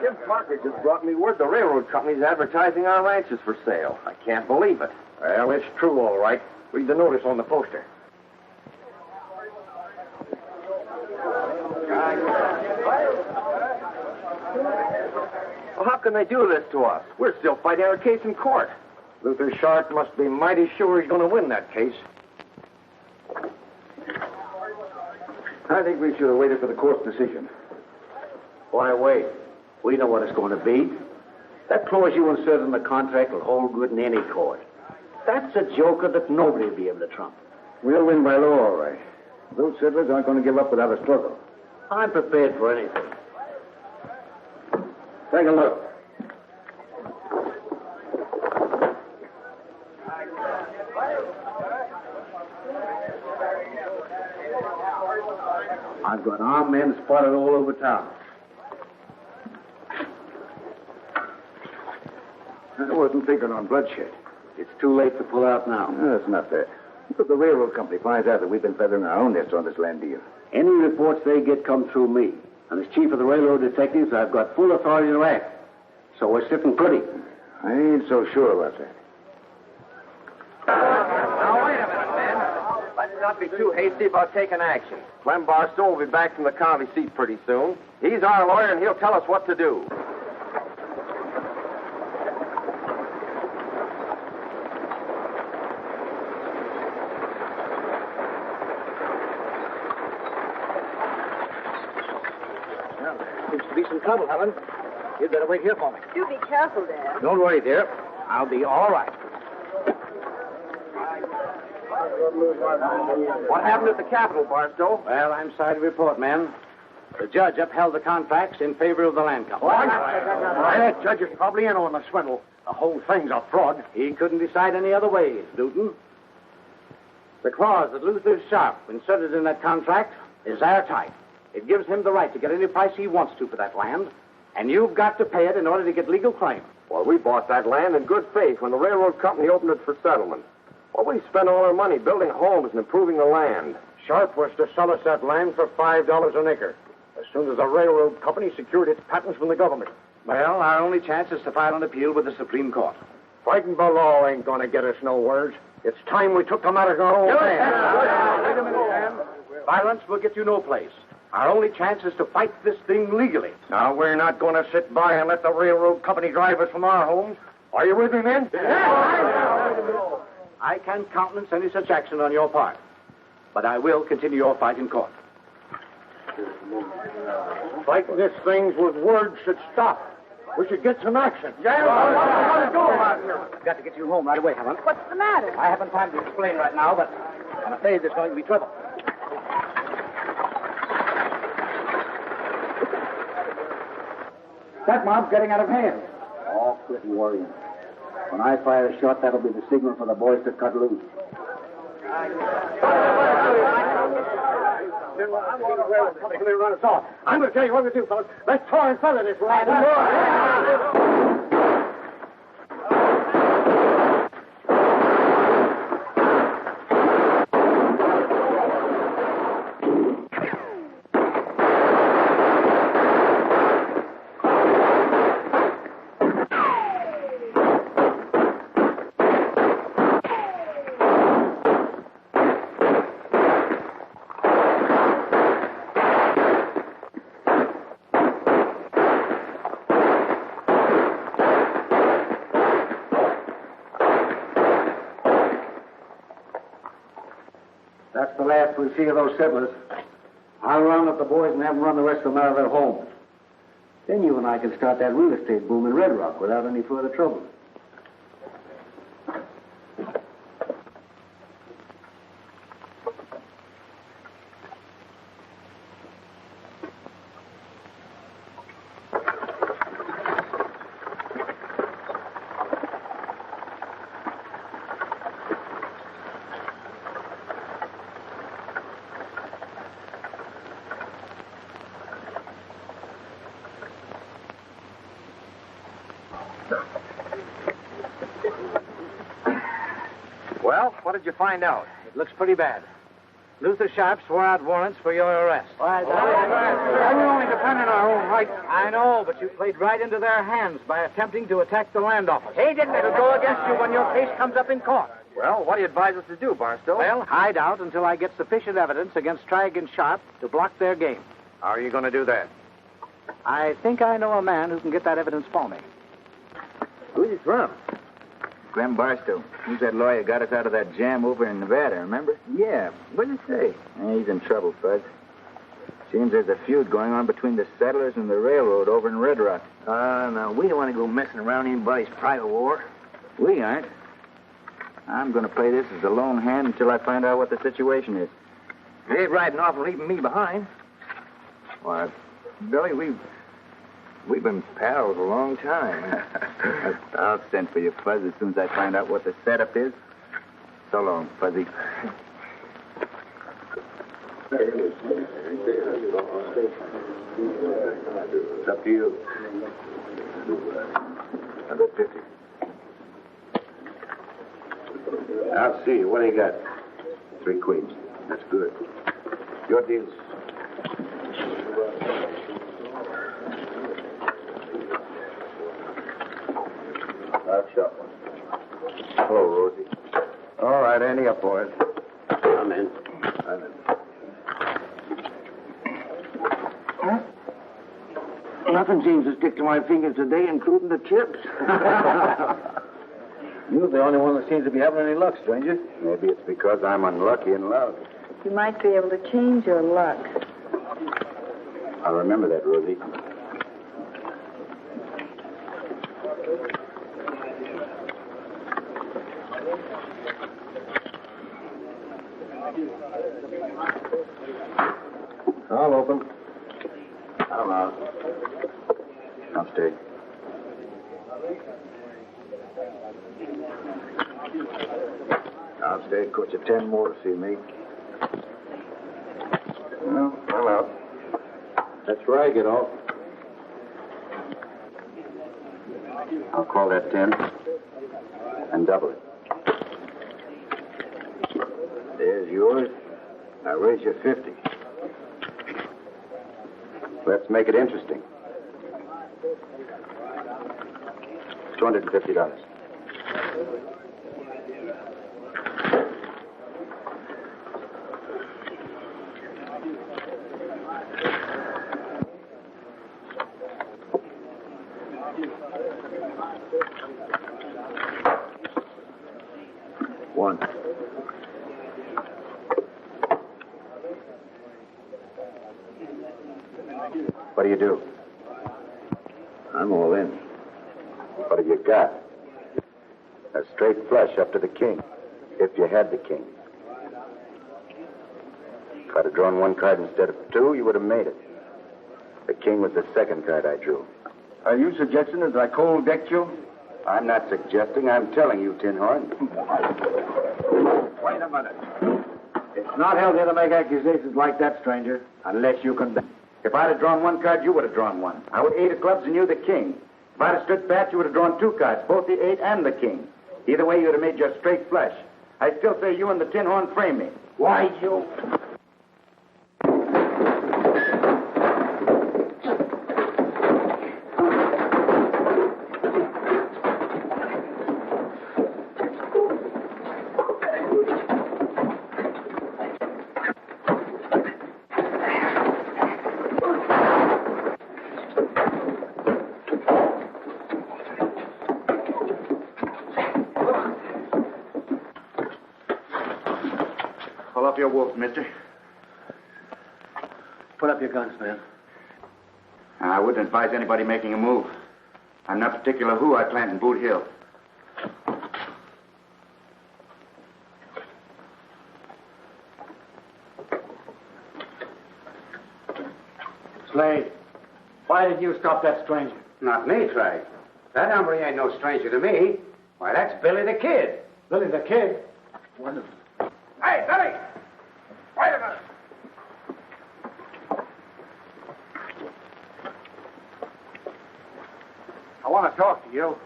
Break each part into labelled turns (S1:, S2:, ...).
S1: Jim Parker just brought me word the railroad company's advertising our ranches for sale. I can't believe it.
S2: Well, it's true, all right. Read the notice on the poster.
S1: Well, how can they do this to us? We're still fighting our case in court.
S2: Luther Sharp must be mighty sure he's going to win that case. I think we should have waited for the court's decision.
S3: Why wait? We know what it's going to be. That clause you inserted in the contract will hold good in any court. That's a joker that nobody will be able to trump.
S2: We'll win by law, all right. Those settlers aren't going to give up without a struggle.
S3: I'm prepared for anything.
S2: Take a look.
S3: I've got armed men spotted all over town.
S2: I wasn't thinking on bloodshed.
S3: It's too late to pull out now.
S2: No, that's not that. If the railroad company finds out that we've been feathering our own nests on this land deal.
S3: Any reports they get come through me. And as chief of the railroad detectives, I've got full authority to act. So we're sitting pretty.
S2: I ain't so sure about that.
S1: Now, wait a minute, man. Let's not be too hasty about taking action. Clem Barstow will be back from the county seat pretty soon. He's our lawyer, and he'll tell us what to do.
S3: Seems to be some trouble, Helen. You'd better wait here for me.
S4: Do be careful, Dad.
S3: Don't worry, dear. I'll be all right.
S1: What happened at the Capitol, Barstow?
S3: Well, I'm sorry to report, man. The judge upheld the contracts in favor of the land company.
S2: That judge is probably in on the swindle. The whole thing's a fraud.
S3: He couldn't decide any other way, Newton. The clause that Luther Sharp inserted in that contract is airtight. It gives him the right to get any price he wants to for that land, and you've got to pay it in order to get legal claim.
S1: Well, we bought that land in good faith when the railroad company opened it for settlement. Well, we spent all our money building homes and improving the land.
S2: Sharp was to sell us that land for $5 an acre, as soon as the railroad company secured its patents from the government.
S3: Well, our only chance is to file an appeal with the Supreme Court.
S2: Fighting by law ain't going to get us nowhere. It's time we took the matter in our own hands.
S3: Wait a minute, man. Violence will get you no place. Our only chance is to fight this thing legally.
S2: Now, we're not going to sit by and let the railroad company drive us from our homes. Are you with me, men?
S3: I can't countenance any such action on your part, but I will continue your fight in court.
S2: Fighting this thing with words should stop. We should get some action.
S3: Let's go out here. I've got to get you home right away, Helen.
S4: What's the matter?
S3: I haven't time to explain right now, but I'm afraid there's going to be trouble. That mob's getting out of hand. Oh, quit worrying. When I fire a shot, that'll be the signal for the boys to cut loose.
S2: They run us off. I'm going to tell you what to do, fellas. Let's tar and feather this lad.
S3: That's the last we'll see of those settlers. I'll round up the boys and have them run the rest of them out of their homes. Then you and I can start that real estate boom in Red Rock without any further trouble.
S1: Well, what did you find out?
S3: It looks pretty bad. Luther Sharp swore out warrants for your arrest. Why, we're only defending our own rights. I know, but you played right into their hands by attempting to attack the land office. He didn't. It'll go against you when your case comes up in court.
S1: Well, what do you advise us to do, Barstow?
S3: Well, hide out until I get sufficient evidence against Tragg and Sharp to block their game.
S1: How are you going to do that?
S3: I think I know a man who can get that evidence for me.
S1: Who's he from?
S4: Clem Barstow. He's that lawyer got us out of that jam over in Nevada, remember? Yeah. What did he say? He's in trouble, Fuzz. Seems there's a feud going on between the settlers and the railroad over in Red Rock.
S2: No, we don't want to go messing around anybody's private war.
S4: We aren't. I'm going to play this as a lone hand until I find out what the situation is.
S2: You ain't riding off and leaving me behind.
S4: Why, Billy, we've been pals a long time. I'll send for you, Fuzz, as soon as I find out what the setup is. So long, Fuzzy.
S2: It's up to you. 150. I'll see you. What do you got? 3 queens. That's good. Your deals. I'll shot one. Hello, Rosie. All right, Andy, up, boys. I'm in.
S5: Nothing seems to stick to my fingers today, including the chips.
S2: You're the only one that seems to be having any luck, stranger. Maybe it's because I'm unlucky in love.
S6: You might be able to change your luck.
S2: I'll remember that, Rosie. I'll open. I'm out. I'll stay. I'll stay. Coach you 10 more to see me. Well, I'm out. That's where I get off. I'll call that 10 and double it. There's yours. I raise you 50. Let's make it interesting. $250. One. What do you do? I'm all in. What have you got? A straight flush up to the king, if you had the king. If I'd have drawn 1 card instead of 2, you would have made it. The king was the second card I drew.
S5: Are you suggesting that I cold-decked you?
S2: I'm not suggesting, I'm telling you, Tin Horn.
S5: Wait a minute. It's not healthy to make accusations like that, stranger, unless you can...
S4: If I'd have drawn 1 card, you would have drawn 1. I would 8 of clubs and you the king. If I'd have stood pat, you would have drawn 2 cards, both the 8 and the king. Either way, you would have made your straight flush. I still say you and the Tin Horn frame me.
S5: Why, you...
S4: Pull up your wolf, mister.
S5: Put up your guns, man.
S4: I wouldn't advise anybody making a move. I'm not particular who I plant in Boot Hill.
S5: Slade, why did you stop that stranger?
S3: Not me, Tragg. That hombre ain't no stranger to me. Why, that's Billy the Kid.
S5: Billy the Kid? Wonderful.
S3: Hey, Billy! Wait a minute. I want to talk to you.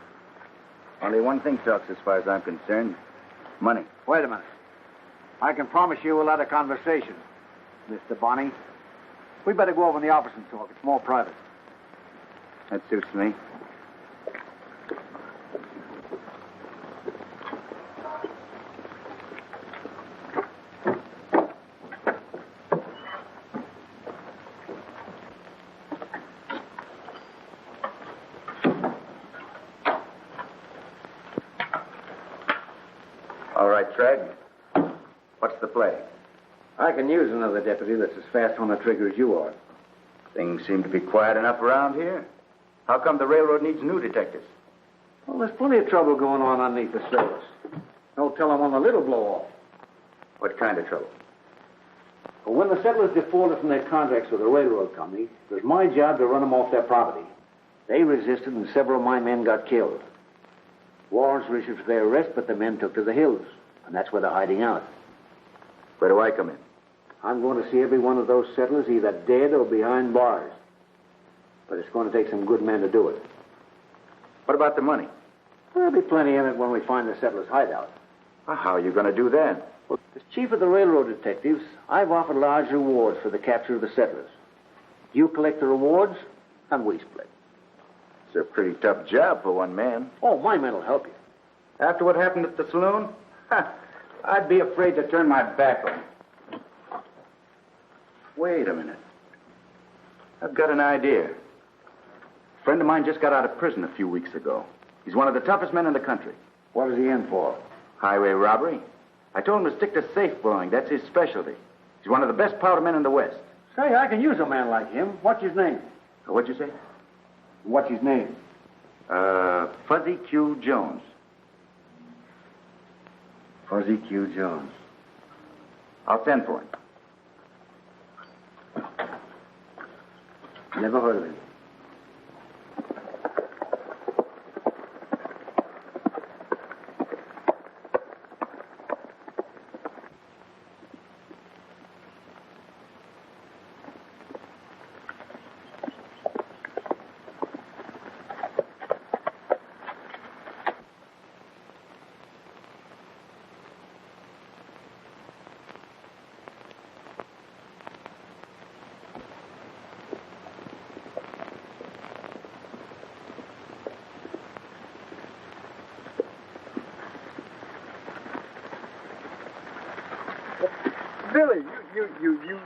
S4: Only one thing talks as far as I'm concerned. Money.
S3: Wait a minute.
S5: I can promise you we'll have a conversation, Mr. Bonnie. We better go over in the office and talk. It's more private.
S4: That suits me.
S2: All right, Treg. What's the play?
S5: I can use another deputy that's as fast on the trigger as you are.
S4: Things seem to be quiet enough around here. How come the railroad needs new detectives?
S5: Well, there's plenty of trouble going on underneath the surface. Don't tell them when the lid'll blow off.
S4: What kind of trouble?
S5: Well, when the settlers defaulted from their contracts with the railroad company, it was my job to run them off their property. They resisted, and several of my men got killed. Warrants were issued for their arrest, but the men took to the hills, and that's where they're hiding out.
S4: Where do I come in?
S5: I'm going to see every one of those settlers either dead or behind bars. But it's going to take some good men to do it.
S4: What about the money?
S5: There'll be plenty in it when we find the settlers' hideout.
S4: Well, how are you going to do that?
S5: Well, as chief of the railroad detectives, I've offered large rewards for the capture of the settlers. You collect the rewards, and we split.
S4: It's a pretty tough job for one man.
S5: Oh, my men will help you.
S4: After what happened at the saloon? I'd be afraid to turn my back on you. Wait a minute. I've got an idea. A friend of mine just got out of prison a few weeks ago. He's one of the toughest men in the country.
S5: What is he in for?
S4: Highway robbery. I told him to stick to safe blowing. That's his specialty. He's one of the best powder men in the West.
S5: Say, I can use a man like him. What's his name?
S4: What'd you say?
S5: What's his name?
S4: Fuzzy Q. Jones.
S5: Fuzzy Q. Jones.
S4: I'll send for him.
S5: Never heard of him.
S2: Billy,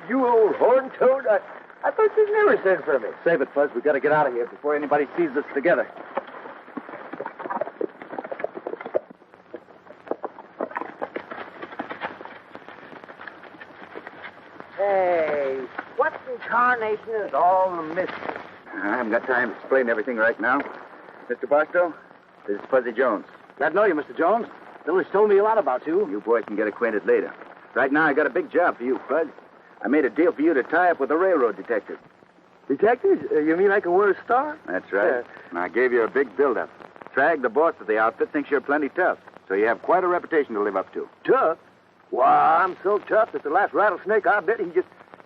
S2: you old horn-toad. I thought you'd never send for me.
S5: Save it, Fuzz. We've got to get out of here before anybody sees us together.
S2: Hey, what in tarnation is all the mystery?
S4: I haven't got time to explain everything right now. Mr. Barstow, this is Fuzzy Jones.
S5: Glad to know you, Mr. Jones. Billy's told me a lot about you.
S4: You boys can get acquainted later. Right now, I got a big job for you, Fuzz. I made a deal for you to tie up with a railroad detective.
S2: Detectives? You mean I can wear a star?
S4: That's right. And I gave you a big build-up. Trag, the boss of the outfit, thinks you're plenty tough, so you have quite a reputation to live up to.
S2: Tough? Why, I'm so tough that the last rattlesnake, I bet he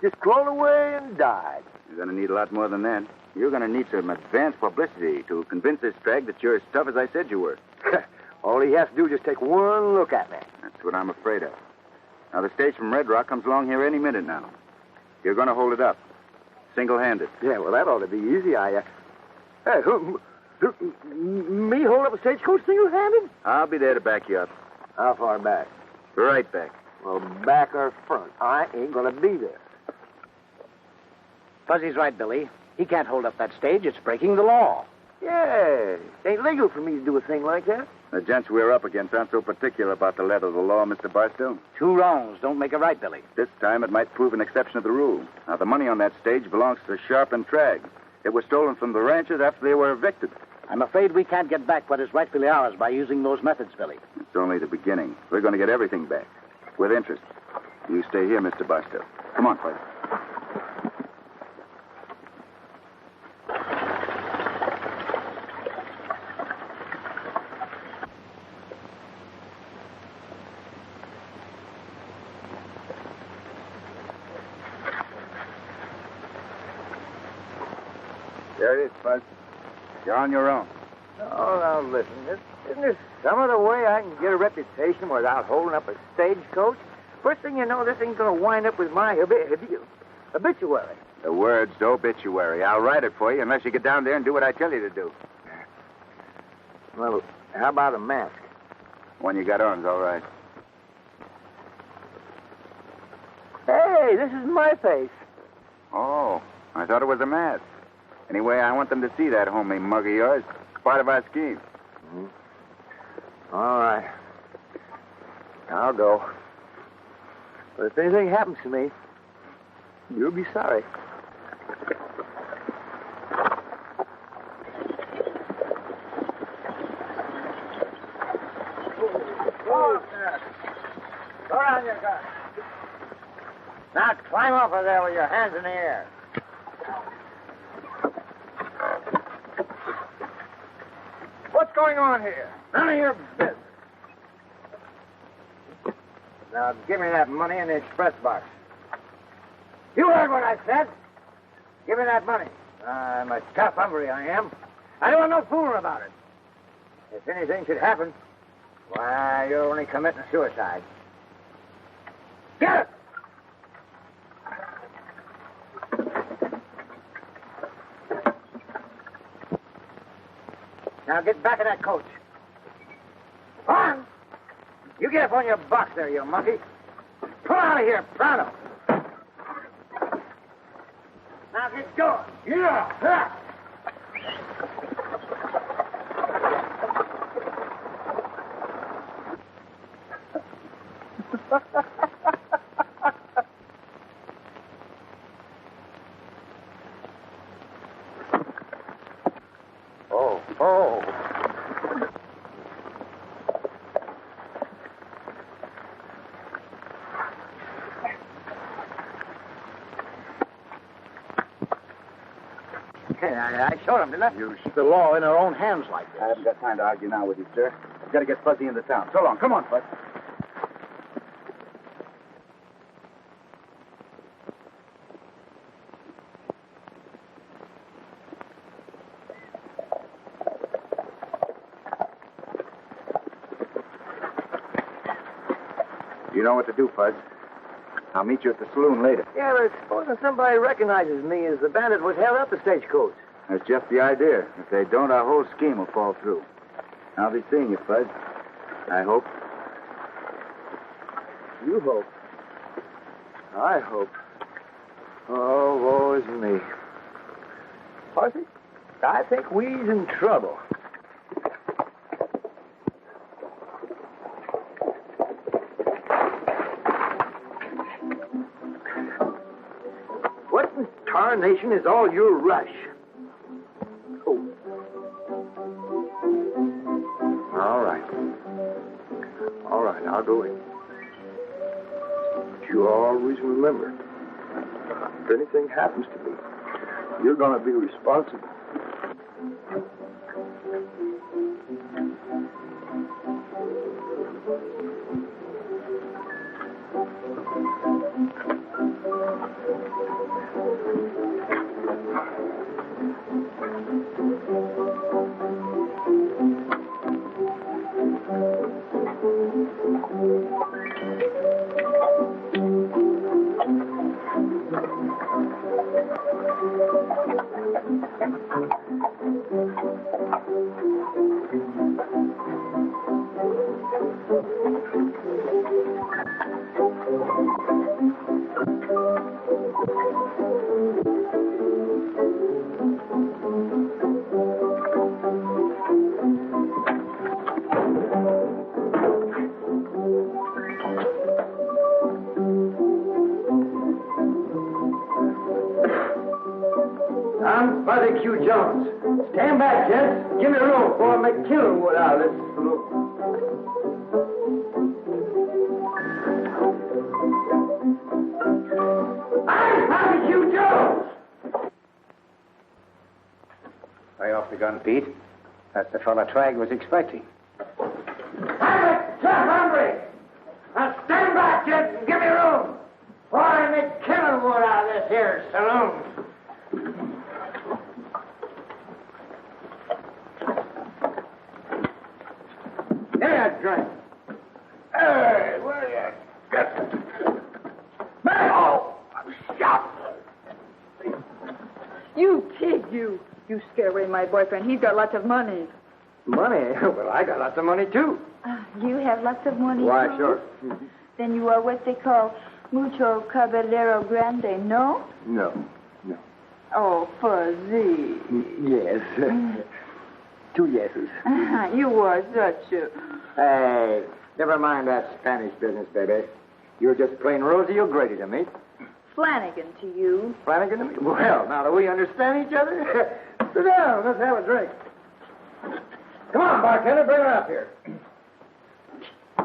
S2: just crawled away and died.
S4: You're going to need a lot more than that. You're going to need some advanced publicity to convince this Trag that you're as tough as I said you were.
S2: All he has to do is just take one look at me.
S4: That's what I'm afraid of. Now, the stage from Red Rock comes along here any minute now. You're going to hold it up. Single-handed.
S2: Yeah, well, that ought to be easy. Hey, me hold up a stagecoach single-handed?
S4: I'll be there to back you up.
S2: How far back?
S4: Right back.
S2: Well, back or front. I ain't going to be there.
S3: Fuzzy's right, Billy. He can't hold up that stage. It's breaking the law.
S2: Yeah, it ain't legal for me to do a thing like that.
S4: The gents we're up against aren't so particular about the letter of the law, Mr. Barstow.
S3: Two wrongs don't make a right, Billy.
S4: This time it might prove an exception to the rule. Now, the money on that stage belongs to Sharp and Trag. It was stolen from the ranchers after they were evicted.
S3: I'm afraid we can't get back what is rightfully ours by using those methods, Billy.
S4: It's only the beginning. We're going to get everything back. With interest. You stay here, Mr. Barstow. Come on, Fuzzy. There it is, Fuzz. You're on your own.
S2: Oh, now, listen. Isn't there some other way I can get a reputation without holding up a stagecoach?
S7: First thing you know, this thing's going to wind up with my obituary.
S2: The word's obituary. I'll write it for you unless you get down there and do what I tell you to do.
S7: Well, how about a mask?
S2: One you got on's all right.
S7: Hey, this is my face.
S2: Oh, I thought it was a mask. Anyway, I want them to see that homemade mug of yours. It's part of our scheme.
S7: Mm-hmm. All right. I'll go. But if anything happens to me, you'll be sorry.
S3: Go around your gun. Now climb up there with your hands in the air. What's going on here? None of your business. Now give me that money in the express box. You heard what I said. Give me that money. I'm a tough hungry, I am. I don't want no fooling about it. If anything should happen, why, you're only committing suicide. Get it! Now get back in that coach. On! You get up on your box there, you monkey. Pull out of here, pronto. Now get going. Yeah!
S7: Oh.
S3: I showed him, didn't I?
S2: You
S3: Keep the law in our own hands like this.
S2: I haven't got time to argue now with you, sir. I've got to get Fuzzy into town. So long. Come on, Fuzz. You know what to do, Fuzz. I'll meet you at the saloon later.
S7: Yeah, but supposing somebody recognizes me as the bandit what held up the stagecoach.
S2: That's just the idea. If they don't, our whole scheme will fall through. I'll be seeing you, Fuzz. I hope.
S7: You hope. I hope. Oh, woe is me. Parsi, I think we's in trouble. What in tarnation is all your rush? Oh. All right. All right, I'll go in. But you always remember, if anything happens to me, you're going to be responsible. I'm Buster Q. Jones. Stand back, gents. Give me room before I make killing wood out of this saloon. I'm Buster Q. Jones.
S5: Lay off the gun, Pete. That's the fella Tragg was expecting.
S3: I'm a tough hungry. Now stand back, gents, and give me room before I make killing wood out of this here saloon. Give me a drink. Hey, where you got
S6: scare away my boyfriend. He's got lots of money.
S1: Money? Well, I got lots of money, too.
S6: You have lots of money,
S1: Why,
S6: too?
S1: sure.
S6: Then you are what they call mucho caballero grande, no?
S7: No.
S6: Oh, Fuzzy.
S7: Yes. 2 yeses.
S6: You are such a...
S2: Hey, never mind that Spanish business, baby. You're just plain Rosie O'Grady to me.
S6: Flanagan to you.
S2: Flanagan to me? Well, now do we understand each other? Sit down. Let's have a drink. Come on, bartender. Bring her up here.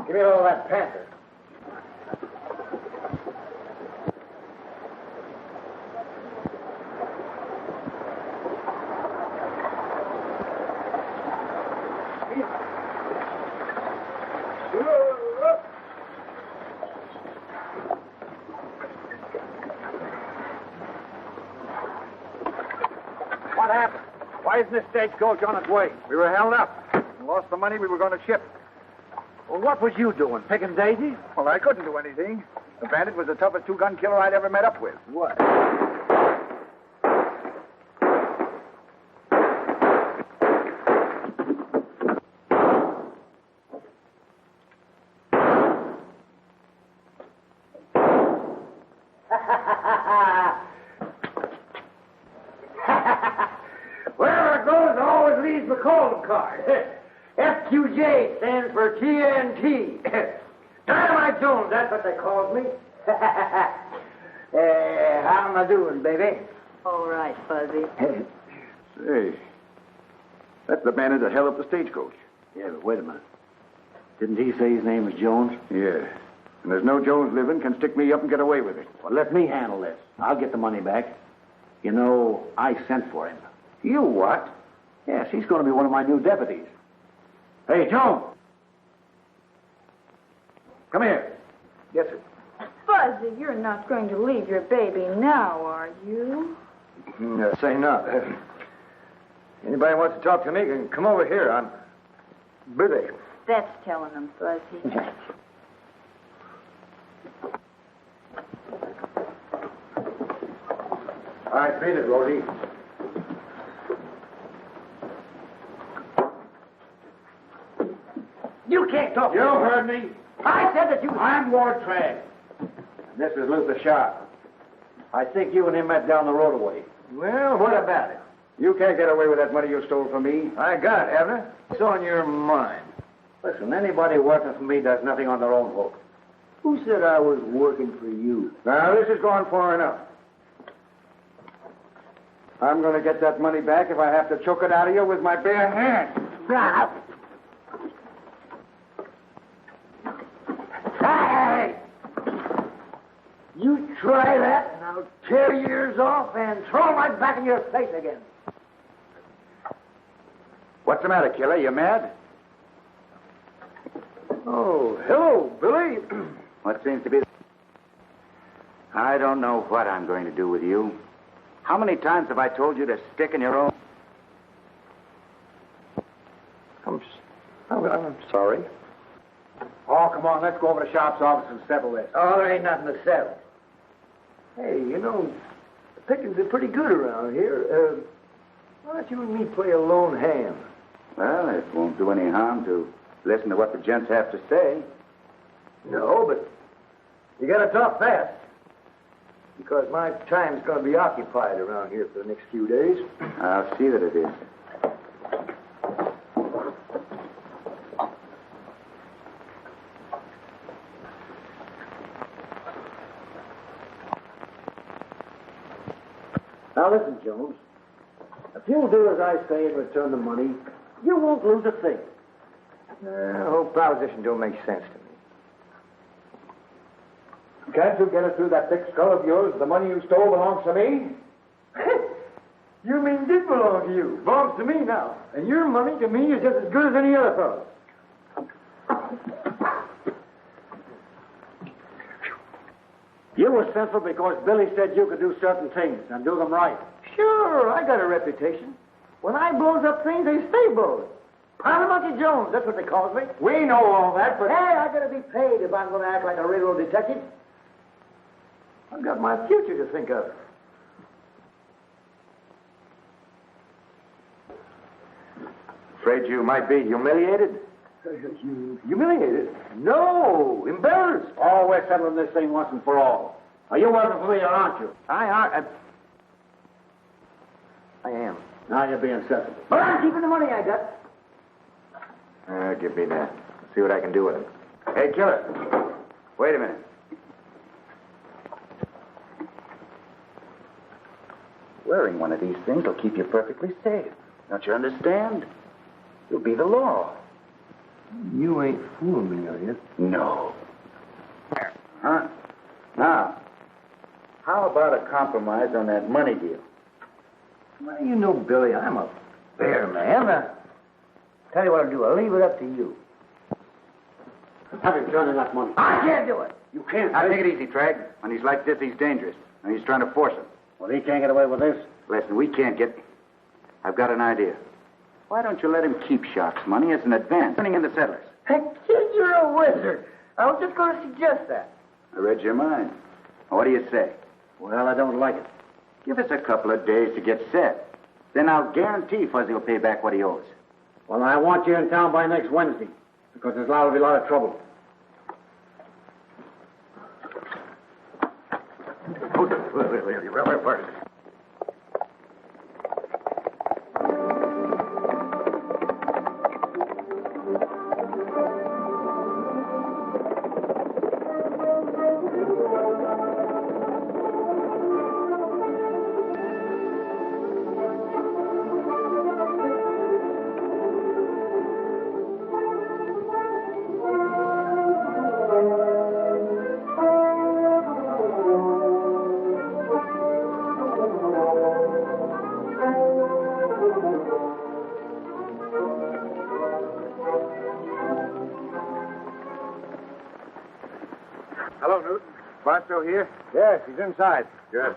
S2: Give me a little of that panther.
S3: What happened? Why isn't this stagecoach on its way?
S7: We were held up. We lost the money we were going to ship.
S3: Well, what was you doing? Picking daisies?
S7: Well, I couldn't do anything. The bandit was the toughest 2-gun killer I'd ever met up with.
S3: What?
S2: Wherever it goes, it always leaves the calling card. FQJ stands for TNT. Dynamite Jones, that's what they called me. How am I doing, baby?
S6: All right, Fuzzy.
S7: Say, that's the bandit that held up the stagecoach.
S5: Yeah, but wait a minute. Didn't he say his name was Jones?
S7: Yeah. And there's no Jones living can stick me up and get away with it.
S5: Well, let me handle this. I'll get the money back. You know, I sent for him.
S7: You what?
S5: Yes, he's going to be one of my new deputies. Hey, Jones! Come here.
S7: Yes, sir.
S6: Fuzzy, you're not going to leave your baby now, are you?
S2: Say not. Anybody wants to talk to me can come over here. I'm busy.
S6: That's telling them, Fuzzy.
S2: All right, beat it, Rosie. You can't talk.
S3: You heard me.
S2: I said that you...
S3: I'm Ward Tragg. This is Luther Sharp. I think you and him met down the road away.
S2: Well, what about it?
S7: You can't get away with that money you stole from me.
S2: I got it, haven't I? What's on your mind?
S3: Listen, anybody working for me does nothing on their own hook.
S2: Who said I was working for you?
S7: Now, this is going far enough. I'm going to get that money back if I have to choke it out of you with my bare hands.
S2: Now. Hey! You try that, and I'll tear your ears off and throw them right back in your face again.
S7: What's the matter, killer? You mad?
S2: Oh, hello, Billy.
S4: What seems to be... I don't know what I'm going to do with you. How many times have I told you to stick in your own...
S2: I'm sorry.
S3: Oh, come on, let's go over to Sharp's office and settle this.
S2: Oh, there ain't nothing to settle. Hey, you know, the pickings are pretty good around here. Why don't you and me play a lone hand?
S4: Well, it won't do any harm to listen to what the gents have to say.
S2: No, but you gotta talk fast. Because my time's gonna be occupied around here for the next few days.
S4: I'll see that it is.
S5: Now, listen, Jones. If you'll do as I say and return the money, you won't lose a thing.
S2: The whole proposition don't make sense to me.
S7: Can't you get it through that thick skull of yours? The money you stole belongs to me?
S2: You mean did belong to you? Belongs to me now. And your money to me is just as good as any other fellow.
S3: You were sent for because Billy said you could do certain things and do them right.
S2: Sure, I got a reputation. When I blows up things, they stay blowed. Powder Monkey Jones, that's what they call me.
S3: We know all that, but...
S2: Hey, I gotta be paid if I'm gonna act like a railroad detective. I've got my future to think of.
S4: Afraid you might be humiliated?
S2: Humiliated? No, embarrassed.
S5: Oh, we're settling this thing once and for all. Are you working for me or aren't you?
S2: I am.
S5: Now you're being sensible.
S2: But I'm keeping the money I got.
S4: Give me that. See what I can do with it. Hey, killer. Wait a minute. Wearing one of these things will keep you perfectly safe. Don't you understand? You'll be the law.
S2: You ain't fooling me, are you?
S4: No. Huh? Now, how about a compromise on that money deal?
S2: Well, you know, Billy, I'm a fair man. Tell you what I'll do. I'll leave it up to you.
S5: Have him turn in that money.
S2: I can't do it.
S5: You can't.
S4: Now, take it easy, Treg. When he's like this, he's dangerous. And he's trying to force it.
S5: Well, he can't get away with this.
S4: Listen, we can't get... I've got an idea. Why don't you let him keep Sharp's money as an advance, turning in the settlers?
S2: Hey, kid, you're a wizard. I was just going to suggest that.
S4: I read your mind. What do you say?
S5: Well, I don't like it.
S4: Give us a couple of days to get set. Then I'll guarantee Fuzzy will pay back what he owes.
S5: Well, I want you in town by next Wednesday, because there's liable to be a lot of trouble.
S2: Where is it?
S1: Hello, Newton. Barstow here?
S3: Yes, he's inside.
S1: Good.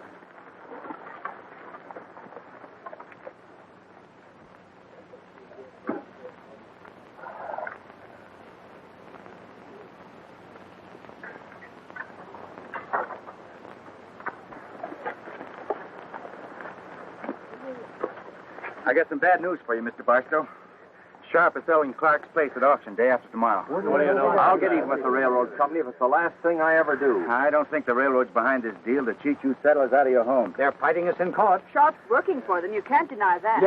S4: I got some bad news for you, Mr. Barstow. Sharp is selling Clark's place at auction day after tomorrow.
S1: What do you know? I'll get even with the railroad company if it's the last thing I ever do.
S4: I don't think the railroad's behind this deal to cheat you settlers out of your homes.
S3: They're fighting us in court.
S8: Sharp's working for them. You can't deny that.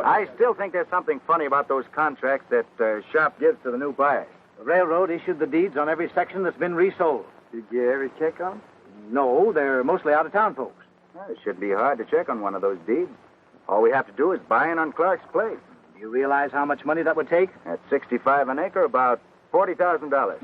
S4: I still think there's something funny about those contracts that Sharp gives to the new buyers.
S3: The railroad issued the deeds on every section that's been resold.
S4: Did you ever check on them?
S3: No, they're mostly out-of-town folks.
S4: Well, it shouldn't be hard to check on one of those deeds. All we have to do is buy in on Clark's place.
S3: Do you realize how much money that would take?
S4: At $65 an acre, about $40,000.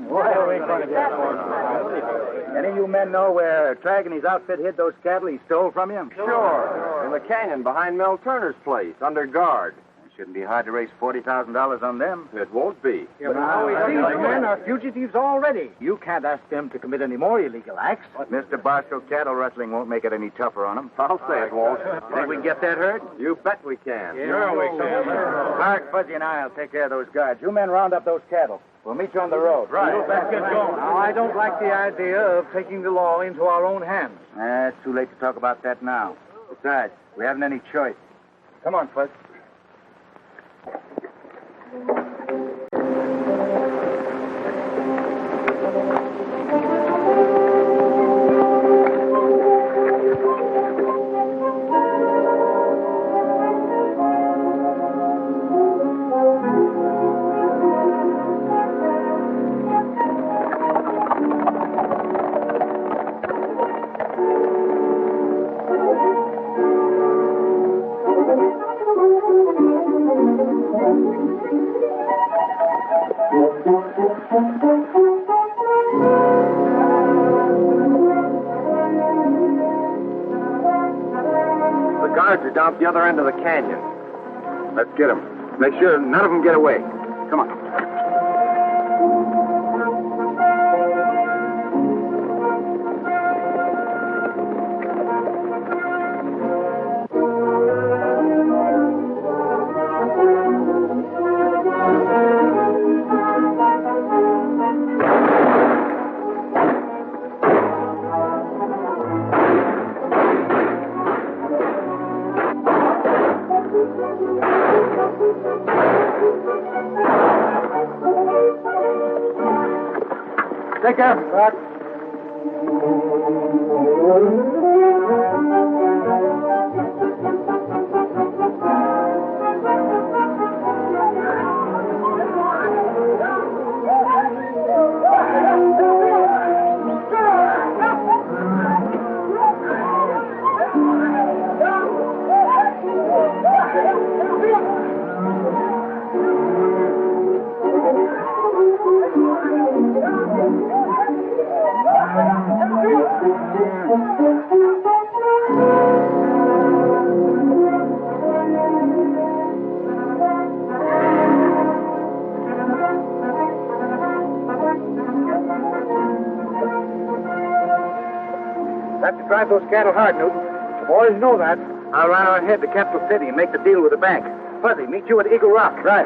S4: Any of you men know where Trag and his outfit hid those cattle he stole from you?
S1: Sure. In the canyon behind Mel Turner's place, under guard.
S4: It shouldn't be hard to raise $40,000 on them.
S1: It won't be.
S3: These men are fugitives already. You can't ask them to commit any more illegal acts.
S4: Mr. Barstow, cattle rustling won't make it any tougher on them.
S1: I'll say it won't.
S4: Think we can get that herd?
S1: You bet we can.
S4: Clark, Fuzzy, and I'll take care of those guards. You men round up those cattle. We'll meet you on the road.
S1: Right.
S3: Let's get going. Now, I don't like the idea of taking the law into our own hands.
S4: It's too late to talk about that now. Besides, we haven't any choice. Come on, Fuzz.
S1: The guards are down at the other end of the canyon. Let's get them. Make sure none of them get away. Come on.
S2: Take care of him, Buck.
S3: Have to drive those cattle hard, Newton. The boys know that. I'll ride on ahead to Capital City and make the deal with the bank. Fuzzy, meet you at Eagle Rock. Right.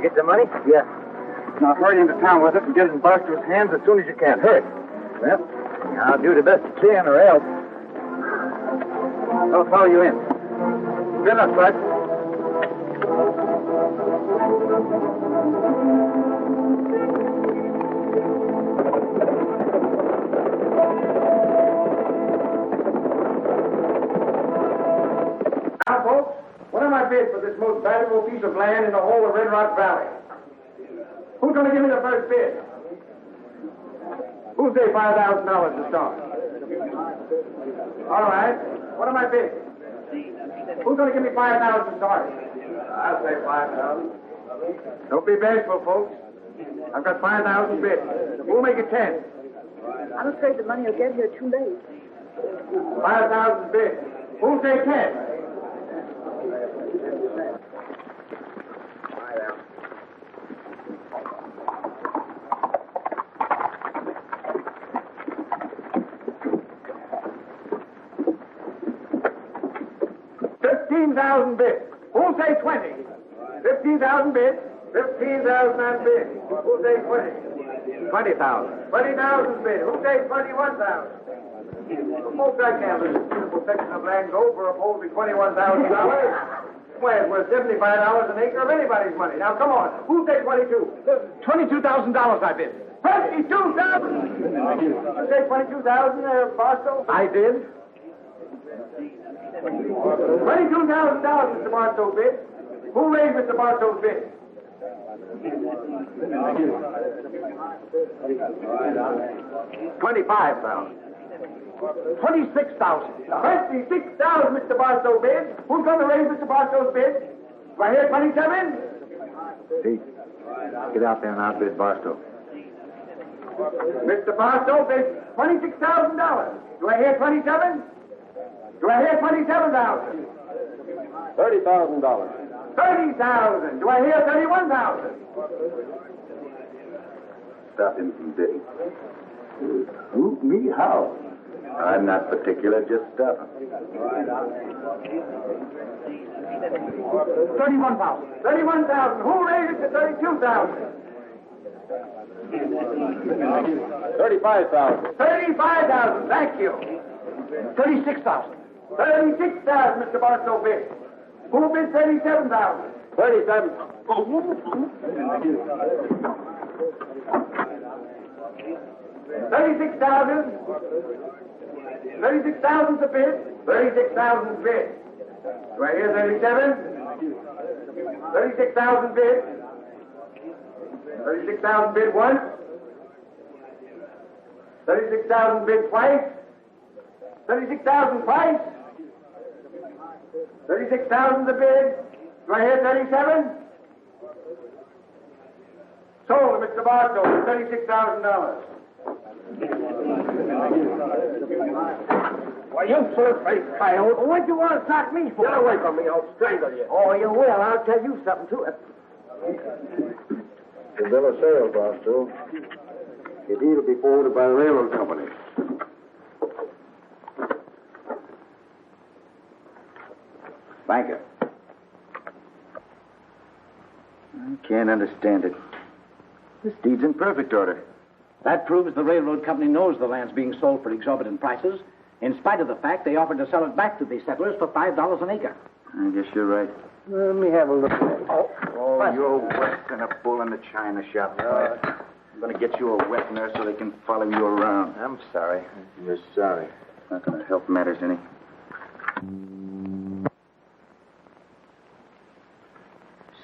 S2: Get the money? Yes. Now hurry into town with it and get it in Buster's hands as soon as you can. Hurry. Well, I'll do the best I can, or else. I'll follow you in. Good luck, Bud.
S3: Now, folks, what am I bid for this most valuable piece of land in the whole of Red Rock Valley? Who's going to give me the first bid? Who'll say $5,000 to start? All right. What am I bid? Who's going to give me $5,000 to start? I'll say $5,000. Don't be bashful, folks. I've got $5,000 bid. Who'll make it 10?
S8: I'm afraid the money will get here too late.
S3: $5,000 bid. Who'll say 10? $15,000 bid. Who'll say 20? 15,000 bid. 15,000 on bid. Who'll say 20? 20,000. 20,000 bid. Who'll say 21,000? Folks, I can't let this beautiful section of land go for a paltry $21,000. Why, it's worth $75 an acre of anybody's money. Now, come on. Who'll say 22? $22,000 I bid. 22,000! You say 22,000 there, Barstow? I did. $22,000, Mr. Barstow bid. Who raised Mr. Barstow's bid? 25,000. 26,000. 26,000, Mr. Barstow bid. Who's going to raise Mr. Barstow's bid? Do I hear 27?
S2: Pete, get out there and outbid Barstow.
S3: Mr. Barstow bids $26,000. Do I hear 27? Do I hear 27,000?
S7: $30,000.
S3: 30,000. Do I hear 31,000?
S7: Stop him from bidding. Who? Me? How? I'm not particular. Just stop him.
S3: 31,000. 31,000. Who raised it to 32,000?
S7: 35,000.
S3: 35,000. Thank you. 36,000.
S2: $36,000, Mr. Barstow bid. Who bid $37,000? 37. $36,000. $36,000 the bid. $36,000 bid. Do I hear 37? $36,000 bid. $36,000 bid once. $36,000 bid twice. $36,000 twice. $36,000 the bid. Do I hear 37? Sold to Mr. Barstow for $36,000.
S3: Well, you full-faced coyote. What'd you want to sock me for?
S2: Get away from me, I'll strangle you.
S3: Oh, you will. I'll tell you something, too.
S7: The bill of sale, Barstow. The deed will be forwarded by the railroad company.
S4: Banker. I can't understand it. This deed's in perfect order.
S3: That proves the railroad company knows the land's being sold for exorbitant prices, in spite of the fact they offered to sell it back to the settlers for $5 an acre.
S4: I guess you're right.
S7: Let me have a look at it.
S4: Oh, you're worse than a bull in the china shop. I'm going to get you a wet nurse so they can follow you around.
S7: I'm sorry.
S4: You're sorry. Not going to help matters any.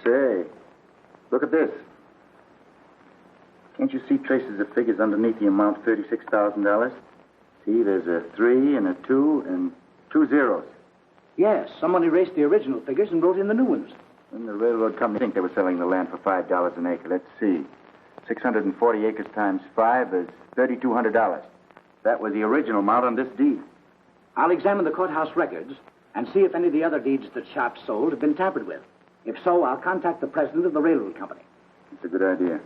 S4: Say, look at this. Can't you see traces of figures underneath the amount $36,000? See, there's a 3 and a 2 and 2 zeros.
S3: Yes, someone erased the original figures and wrote in the new ones.
S4: And the railroad company think they were selling the land for $5 an acre. Let's see. 640 acres times 5 is $3,200. That was the original amount on this deed.
S3: I'll examine the courthouse records and see if any of the other deeds that Sharp sold have been tampered with. If so, I'll contact the president of the railroad company.
S4: That's a good idea.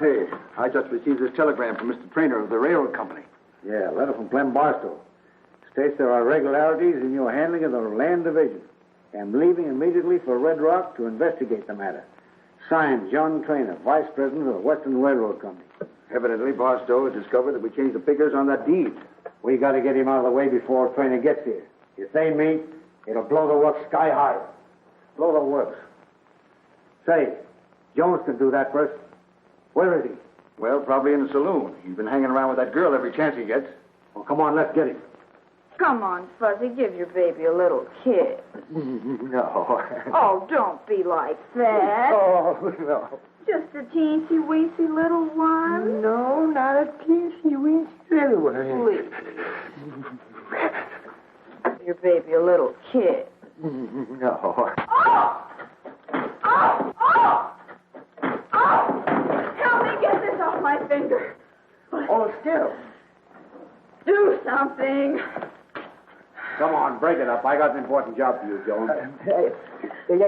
S2: Hey, I just received this telegram from Mr. Trainer of the railroad company.
S5: Yeah, a letter from Clem Barstow. States there are irregularities in your handling of the land division. I'm leaving immediately for Red Rock to investigate the matter. Signed, John Trainer, Vice President of the Western Railroad Company.
S2: Evidently, Barstow has discovered that we changed the figures on that deed.
S5: We got to get him out of the way before Trainer gets here. If they meet, it'll blow the works sky high. Blow the works. Say, Jones can do that for us. Where is he?
S2: Well, probably in the saloon. He's been hanging around with that girl every chance he gets.
S5: Well, come on, let's get him.
S6: Come on, Fuzzy, give your baby a little kiss.
S5: No.
S6: Oh, don't be like that.
S5: Oh, no.
S6: Just a teensy-weensy little one.
S5: No, not a teensy-weensy little one.
S6: Please. Give your baby a little kiss.
S5: No.
S6: Oh! Oh! Oh! Oh! Help me get this off my finger.
S5: Hold still.
S6: Do something.
S5: Come on, break it up. I got an important job for you, Jones.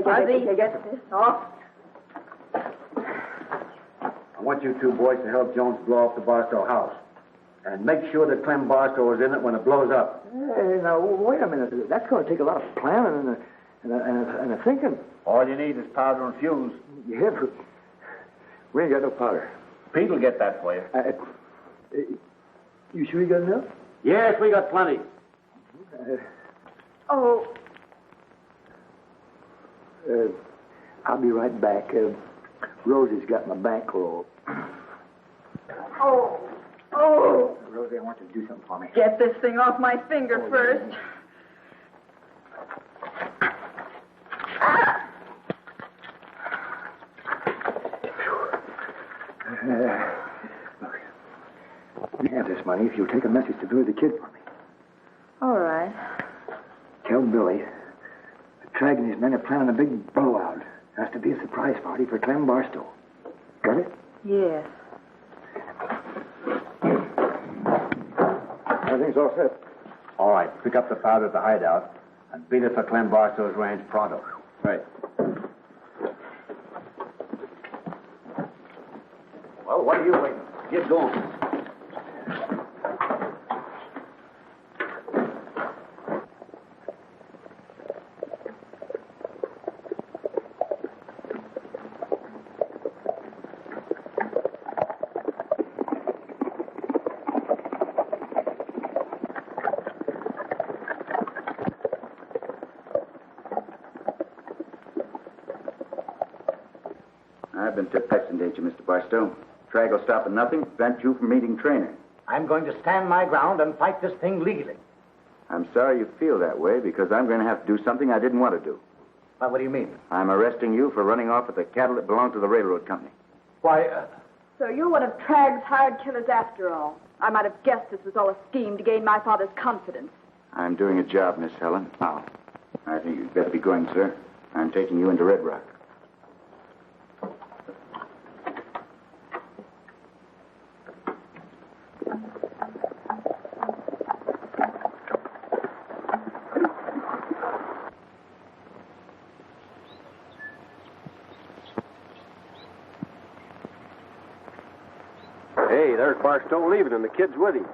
S6: Fuzzy, get this off.
S5: I want you two boys to help Jones blow up the Barstow house. And make sure that Clem Barstow is in it when it blows up.
S2: Hey, now, wait a minute. That's going to take a lot of planning and a thinking.
S5: All you need is powder and fuse.
S2: Yeah, but we ain't got no powder.
S5: Pete will get that for you.
S2: You sure you got enough?
S5: Yes, we got plenty.
S6: Oh,
S2: I'll be right back. Rosie's got my bankroll.
S6: oh, oh.
S2: Rosie, I want you to do something for me.
S6: Get this thing off my finger first.
S2: Look, you have this money if you'll take a message to Billy the Kid for me.
S6: All right.
S2: Tell Billy that Tragg and his men are planning a big blowout. Has to be a surprise party for Clem Barstow. Got it?
S6: Yes.
S2: Everything's all set.
S5: All right, pick up the powder at the hideout and beat it for Clem Barstow's ranch pronto.
S2: Right.
S5: Well, what are you waiting? Get going.
S4: been took precedent, ain't you, Mr. Barstow? Trag will stop at nothing, prevent you from meeting trainer.
S3: I'm going to stand my ground and fight this thing legally.
S4: I'm sorry you feel that way, because I'm going to have to do something I didn't want to do.
S3: But what do you mean?
S4: I'm arresting you for running off with the cattle that belong to the railroad company.
S3: Why,
S8: So you're one of Trag's hired killers after all. I might have guessed this was all a scheme to gain my father's confidence.
S4: I'm doing a job, Miss Helen. Now, I think you'd better be going, sir. I'm taking you into Red Rock.
S7: Hey, there's Barstow leaving, and the kid's with him.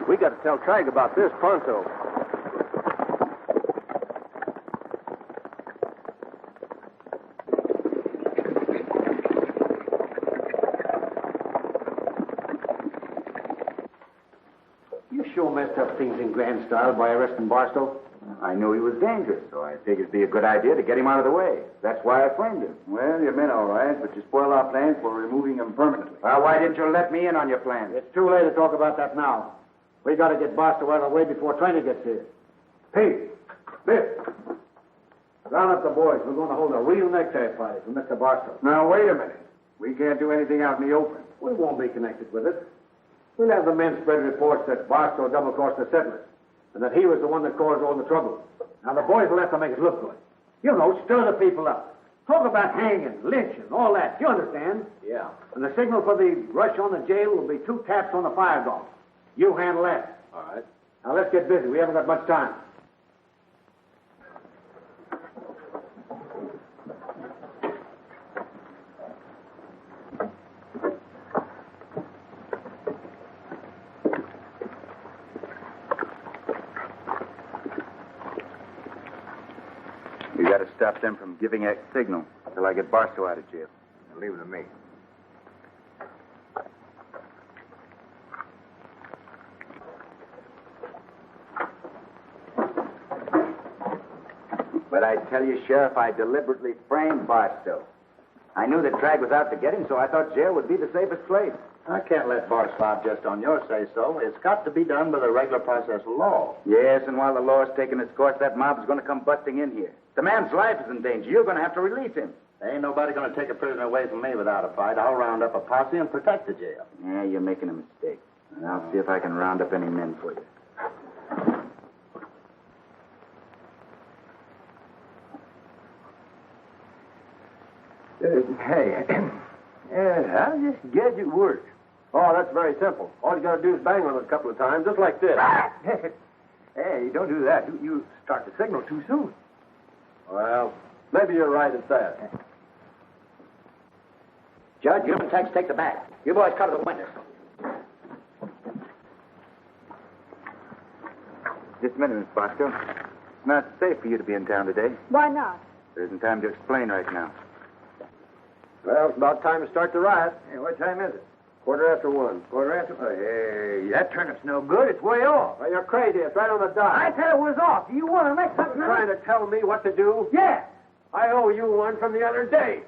S7: We got to tell Trag about this pronto.
S5: You sure messed up things in grand style by arresting Barstow.
S4: I knew he was dangerous, so I figured it'd be a good idea to get him out of the way. That's why I framed him.
S2: Well, you meant all right, but you spoiled our plans for removing him permanently.
S4: Well, why didn't you let me in on your plan?
S3: it's too late to talk about that now. We got to get Barstow out of the way before trainer gets here. Pete, Biff, round up the boys. We're going to hold a real necktie party for Mr. Barstow.
S2: Now, wait a minute. We can't do anything out in the open.
S3: We won't be connected with it. We'll have the men spread reports that Barstow double-crossed the settlers, and that he was the one that caused all the trouble. Now, the boys will have to make it look good. You know, stir the people up. Talk about hanging, lynching, all that. You understand?
S5: Yeah.
S3: And the signal for the rush on the jail will be 2 taps on the fire gong. You handle that.
S5: All right.
S3: Now, let's get busy. We haven't got much time.
S4: We got to stop them from giving a signal until I get Barstow out of jail.
S2: Leave it to me.
S4: But I tell you, Sheriff, I deliberately framed Barstow. I knew that Trag was out to get him, so I thought jail would be the safest place.
S2: I can't let Bart stop just on your say-so. It's got to be done by the regular process of law.
S4: Yes, and while the law's taking its course, that mob's going to come busting in here. The man's life is in danger. You're going to have to release him.
S2: There ain't nobody going to take a prisoner away from me without a fight. I'll round up a posse and protect the jail.
S4: Yeah, you're making a mistake. And I'll see if I can round up any men for you.
S7: Hey, how does this gadget work? Oh, that's very simple. All you got to do is bang on it a couple of times, just like this.
S2: Hey, don't do that. You start the signal too soon.
S7: Well, maybe you're right at that.
S3: Judge, you and Tex take the back. You boys cover the windows.
S4: Just a minute, Miss Barstow. It's not safe for you to be in town today.
S8: Why not?
S4: There isn't time to explain right now.
S7: Well, it's about time to start the riot.
S2: Hey, what time is it?
S7: 1:45.
S2: Quarter after? Oh, hey, that turnip's no good. It's way off.
S7: Well, you're crazy. It's right on the dot.
S2: I said it was off. Do you want to make something?
S7: You're trying to tell me what to do?
S2: Yeah.
S7: I owe you one from the other day.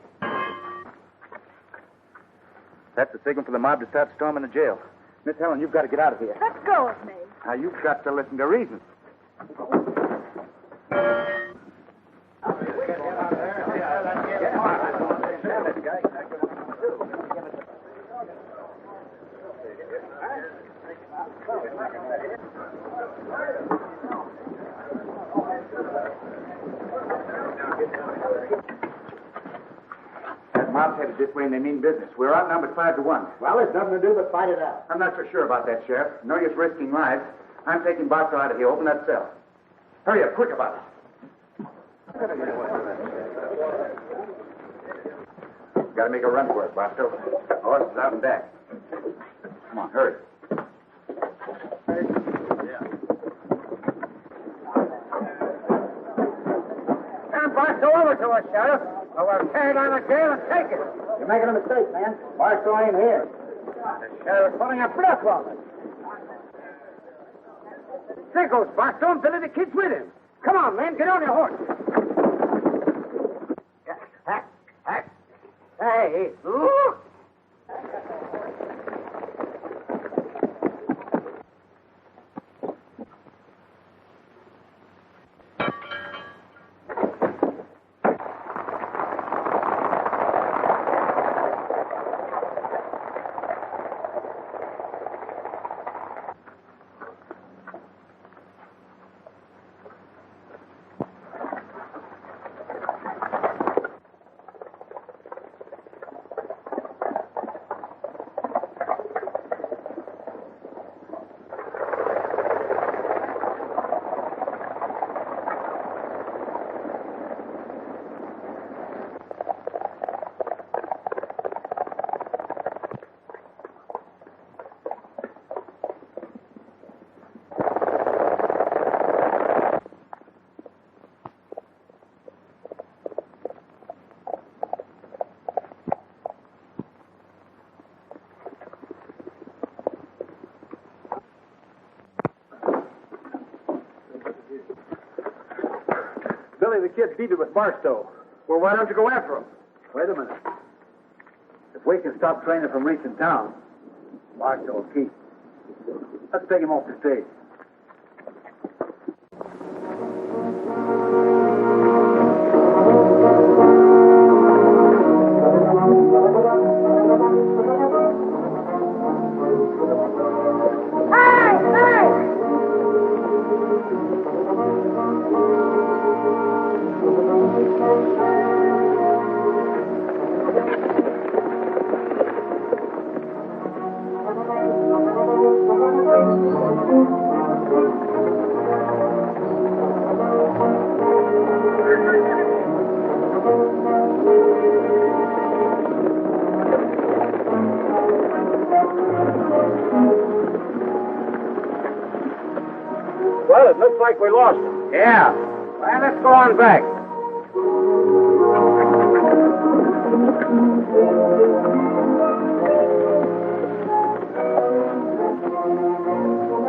S4: That's the signal for the mob to start storming the jail. Miss Helen, you've got to get out of here.
S8: Let go of me.
S4: Now, you've got to listen to reason. That mob's headed this way and they mean business. We're outnumbered 5-1.
S3: Well, there's nothing to do but fight it out.
S4: I'm not so sure about that, Sheriff. No use risking lives. I'm taking Barstow out of here. Open that cell. Hurry up, quick about it. Got to make a run for it, Barstow. Horse is out and back. Come on, hurry.
S3: Turn Barstow over to us, Sheriff, or we'll tear down the jail and take it. You're making a mistake, man. Barstow ain't here. The sheriff's putting a bluff on us. There goes Barstow, and Billy the Kid's with him. Come on, man, get on your horse. Hey, look!
S2: Billy the Kid beat it with Barstow. Well, why don't you go after him? Wait a minute. If we can stop Trainer from reaching town, Barstow will keep. Let's take him off the stage.
S3: Well, it looks like we lost him. Yeah. Well, let's go on back.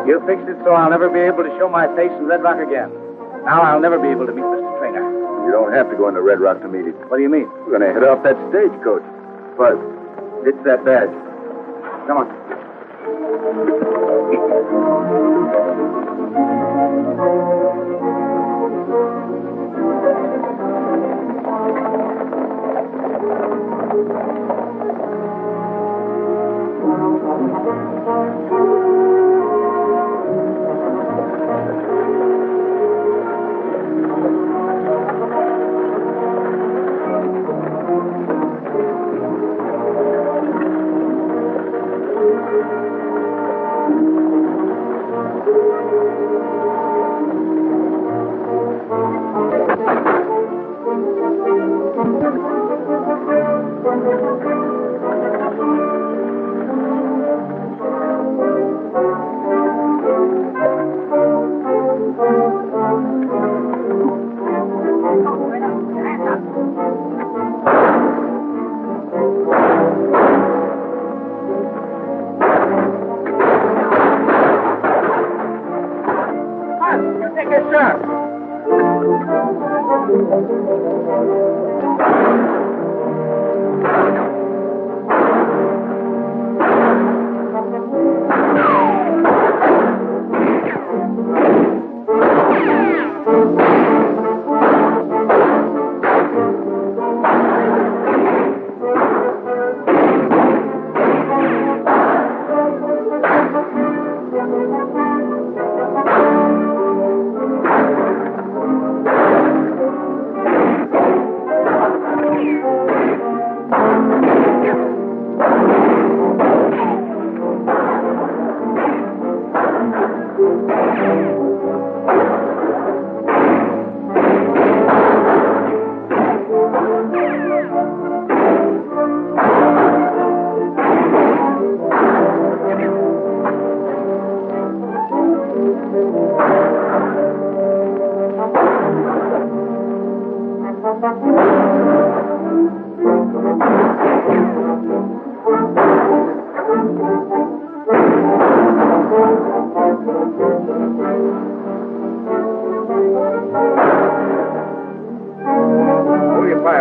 S3: You fixed it so I'll never be able to show my face in Red Rock again. Now I'll never be able to meet Mr. Trainer.
S7: You don't have to go into Red Rock to meet him.
S3: What do you mean?
S7: We're going to head off that stagecoach. Buzz, ditch that badge.
S3: Come on.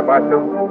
S7: Bye, Barstow.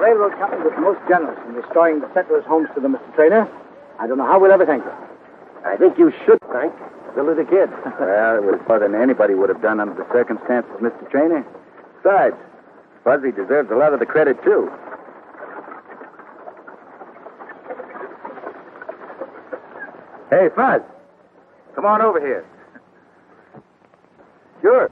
S3: Railroad company was most generous in restoring the settlers' homes to them, Mr. Trainer. I don't know how we'll ever thank them.
S1: I think you should thank Billy the Kid.
S4: Well, it was more than anybody would have done under the circumstances, Mr. Trainer. Besides, Fuzzy deserves a lot of the credit, too. Hey, Fuzz, come on over here. Sure.